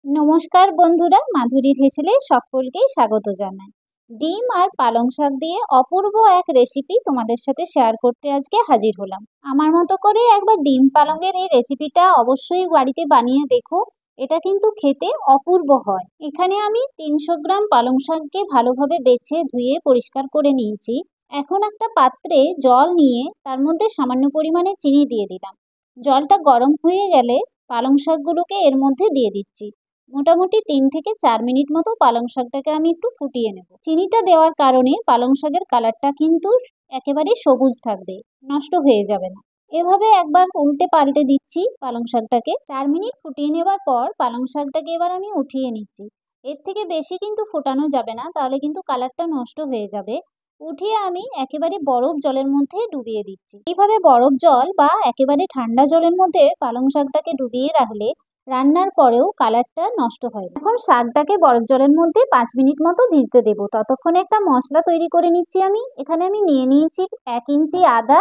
নমস্কার বন্ধুরা, মাধুরীর হেসেলে সকলকেই স্বাগত জানাই। ডিম আর পালং শাক দিয়ে অপূর্ব এক রেসিপি তোমাদের সাথে শেয়ার করতে আজকে হাজির হলাম। আমার মতো করে একবার ডিম পালংয়ের এই রেসিপিটা অবশ্যই বাড়িতে বানিয়ে দেখো। এটা কিন্তু খেতে অপূর্ব হয়। এখানে আমি 300 গ্রাম পালং শাককে ভালোভাবে বেছে ধুয়ে পরিষ্কার করে নিয়েছি। এখন একটা পাত্রে জল নিয়ে তার মধ্যে সামান্য পরিমাণে চিনি দিয়ে দিলাম। জলটা গরম হয়ে গেলে পালং শাকগুলোকে এর মধ্যে দিয়ে দিচ্ছি। মোটামুটি 3 থেকে 4 মিনিট মতো পালং শাকটাকে আমি একটু ফুটিয়ে নেব। চিনিটা দেওয়ার কারণে পালং শাকের কালারটা কিন্তু একেবারে সবুজ থাকবে, নষ্ট হয়ে যাবে না। এভাবে একবার উল্টে পাল্টে দিচ্ছি পালং শাকটাকে। 4 মিনিট ফুটিয়ে নেবার পর পালং শাকটাকে এবার আমি উঠিয়ে নিচ্ছি। এর থেকে বেশি কিন্তু ফোটানো যাবে না, তাহলে কিন্তু কালারটা নষ্ট হয়ে যাবে। উঠিয়ে আমি একেবারে বরফ জলের মধ্যে ডুবিয়ে দিচ্ছি। এইভাবে বরফ জল বা একেবারে ঠান্ডা জলের মধ্যে পালং শাকটাকে ডুবিয়ে রাখলে রান্নার পরেও কালারটা নষ্ট হয় না। এখন শাকটাকে বরফ জলের মধ্যে 5 মিনিট মতো ভিজতে দেবো। ততক্ষণে একটা মশলা তৈরি করে নিচ্ছি আমি। এখানে আমি নিয়ে নিয়েছি 1 ইঞ্চি আদা,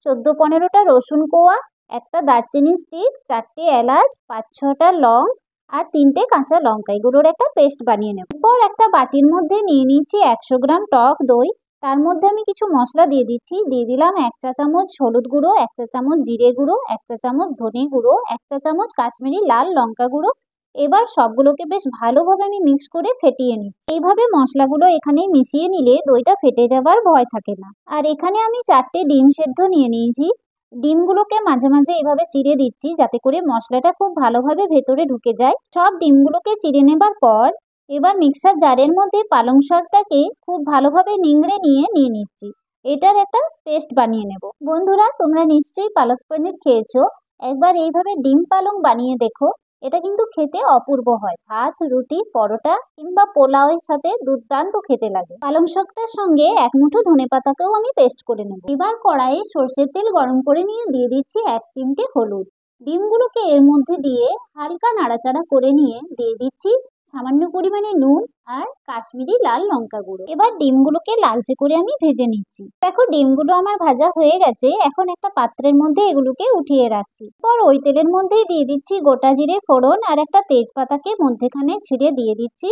14-15টা রসুন কোয়া, একটা দারচিনি স্টিক, 4টে এলাচ, 5-6টা লং আর 3টে কাঁচা লঙ্কা। এগুলোর একটা পেস্ট বানিয়ে নেব। এরপর একটা বাটির মধ্যে নিয়ে নিচ্ছি 100 গ্রাম টক দই। তার মধ্যে আমি কিছু মশলা দিয়ে দিচ্ছি। দিয়ে দিলাম 1 চা চামচ হলুদ গুঁড়ো, 1 চা চামচ জিরে গুঁড়ো, 1 চা চামচ ধনে গুঁড়ো, 1 চা চামচ কাশ্মীরি লাল লঙ্কা গুঁড়ো। এবার সবগুলোকে বেশ ভালোভাবে আমি মিক্স করে ফেটিয়ে নিচ্ছি। এইভাবে মশলাগুলো এখানে মিশিয়ে নিলে দইটা ফেটে যাবার ভয় থাকে না। আর এখানে আমি 4টে ডিম সেদ্ধ নিয়ে নিয়েছি। ডিমগুলোকে মাঝে মাঝে এভাবে চিড়ে দিচ্ছি যাতে করে মশলাটা খুব ভালোভাবে ভেতরে ঢুকে যায়। সব ডিমগুলোকে চিড়ে নেবার পর এবার মিক্সার জারের মধ্যে পালং শাকটাকে খুব ভালোভাবে নিংড়ে নিয়ে নিচ্ছি। এটার একটা পেস্ট বানিয়ে নেব। বন্ধুরা, তোমরা নিশ্চয়ই পালক পনির খেয়েছো। একবার এইভাবে ডিম পালং বানিয়ে দেখো। এটা কিন্তু খেতে অপূর্ব হয়। ভাত, রুটি, পরোটা কিংবা পোলাওয়ের সাথে দুর্দান্ত খেতে লাগে। পালং শাকটার সঙ্গে 1 মুঠো ধনেপাতাকেও আমি পেস্ট করে নেব। এবার কড়াইয়ে সর্ষের তেল গরম করে নিয়ে দিয়ে দিচ্ছি 1 চিমটে হলুদ। ডিমগুলোকে এর মধ্যে দিয়ে হালকা নাড়াচাড়া করে নিয়ে দিয়ে দিচ্ছি সামান্য পরিমাণে নুন আর কাশ্মীরি লাল লঙ্কা গুঁড়ো। এবার ডিমগুলোকে লালচে করে আমি ভেজে নিচ্ছি। দেখো, ডিমগুলো আমার ভাজা হয়ে গেছে। এখন একটা পাত্রের মধ্যে এগুলোকে উঠিয়ে রাখছি। পর ওই তেলের মধ্যেই দিয়ে দিচ্ছি গোটা জিরে ফোড়ন আর একটা তেজপাতাকে মধ্যেখানে ছিঁড়ে দিয়ে দিচ্ছি।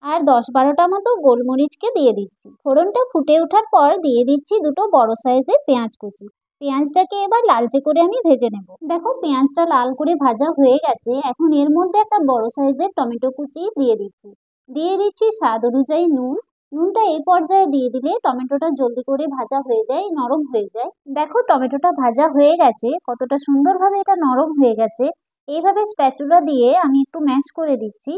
আর 10-12টা মতো গোলমরিচকে দিয়ে দিচ্ছি। ফোড়নটা ফুটে ওঠার পর দিয়ে দিচ্ছি 2টো বড় সাইজের পেঁয়াজ কুচি। পেঁয়াজটাকে এবার লালচে করে আমি ভেজে নেব। দেখো, পেঁয়াজটা লাল করে ভাজা হয়ে গেছে। এখন এর মধ্যে একটা বড় সাইজের টমেটো কুচি দিয়ে দিচ্ছি। দিয়ে দিচ্ছি স্বাদ অনুযায়ী নুন। নুনটা এই পর্যায়ে দিয়ে দিলে টমেটোটা জলদি করে ভাজা হয়ে যায়, নরম হয়ে যায়। দেখো, টমেটোটা ভাজা হয়ে গেছে, কতটা সুন্দরভাবে এটা নরম হয়ে গেছে। এইভাবে স্প্যাচুলা দিয়ে আমি একটু ম্যাশ করে দিচ্ছি।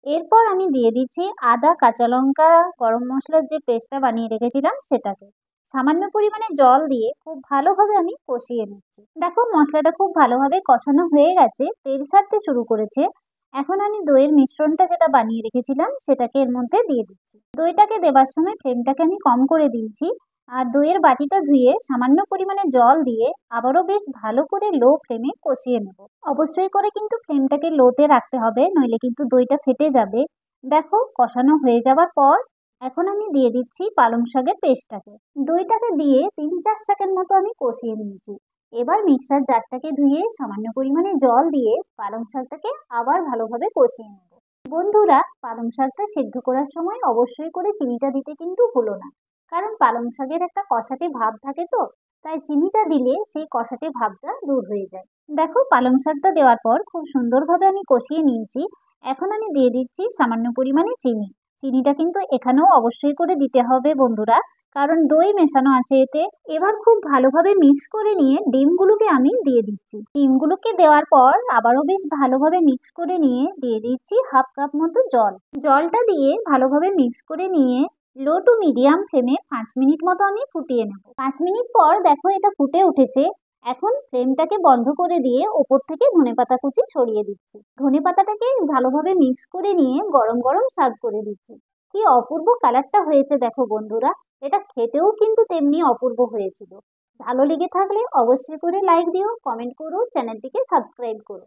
এরপর আমি দিয়ে দিচ্ছি আদা, কাঁচা লঙ্কা, গরম মশলার যে পেস্টটা বানিয়ে রেখেছিলাম সেটাকে সামান্য পরিমাণে জল দিয়ে খুব ভালোভাবে আমি কষিয়ে নিচ্ছি। দেখো, মশলাটা খুব ভালোভাবে কষানো হয়ে গেছে, তেল ছাড়তে শুরু করেছে। এখন আমি দইয়ের মিশ্রণটা যেটা বানিয়ে রেখেছিলাম সেটাকে এর মধ্যে দিয়ে দিচ্ছি। দইটাকে দেবার সময় ফ্লেমটাকে আমি কম করে দিয়েছি। আর দইয়ের বাটিটা ধুয়ে সামান্য পরিমাণে জল দিয়ে আবারও বেশ ভালো করে লো ফ্লেমে কষিয়ে নেব। অবশ্যই করে কিন্তু ফ্লেমটাকে লোতে রাখতে হবে, নইলে কিন্তু দইটা ফেটে যাবে। দেখো, কষানো হয়ে যাবার পর এখন আমি দিয়ে দিচ্ছি পালং শাকের পেস্টটাকে। দইটাকে দিয়ে 3-4 সেকেন্ড মতো আমি কষিয়ে নিয়েছি। এবার মিক্সার জারটাকে ধুয়ে সামান্য পরিমাণে জল দিয়ে পালং শাকটাকে আবার ভালোভাবে কষিয়ে নেব। বন্ধুরা, পালং শাকটা সেদ্ধ করার সময় অবশ্যই করে চিনিটা দিতে কিন্তু ভুলো না, কারণ পালং শাকের একটা কষাটে ভাব থাকে, তো তাই চিনিটা দিলে সেই কষাটে ভাবটা দূর হয়ে যায়। দেখো, পালং শাকটা দেওয়ার পর খুব সুন্দরভাবে আমি কষিয়ে নিয়েছি। এখন আমি দিয়ে দিচ্ছি সামান্য পরিমাণে চিনি। চিনিটা কিন্তু এখানেও অবশ্যই করে দিতে হবে বন্ধুরা, কারণ দই মেশানো আছে এতে। এবার খুব ভালোভাবে মিক্স করে নিয়ে ডিমগুলোকে আমি দিয়ে দিচ্ছি। ডিমগুলোকে দেওয়ার পর আবারও বেশ ভালোভাবে মিক্স করে নিয়ে দিয়ে দিচ্ছি 1/2 কাপ মতো জল। জলটা দিয়ে ভালোভাবে মিক্স করে নিয়ে লো টু মিডিয়াম ফ্লেমে 5 মিনিট মতো আমি ফুটিয়ে নেব। 5 মিনিট পর দেখো, এটা ফুটে উঠেছে। এখন ফ্লেমটাকে বন্ধ করে দিয়ে ওপর থেকে ধনেপাতা কুচি ছড়িয়ে দিচ্ছি। ধনেপাতাটাকে ভালোভাবে মিক্স করে নিয়ে গরম গরম সার্ভ করে দিচ্ছি। কি অপূর্ব কালারটা হয়েছে দেখো বন্ধুরা। এটা খেতেও কিন্তু তেমনি অপূর্ব হয়েছিল। ভালো লেগে থাকলে অবশ্যই করে লাইক দিও, কমেন্ট করো, চ্যানেলটিকে সাবস্ক্রাইব করো।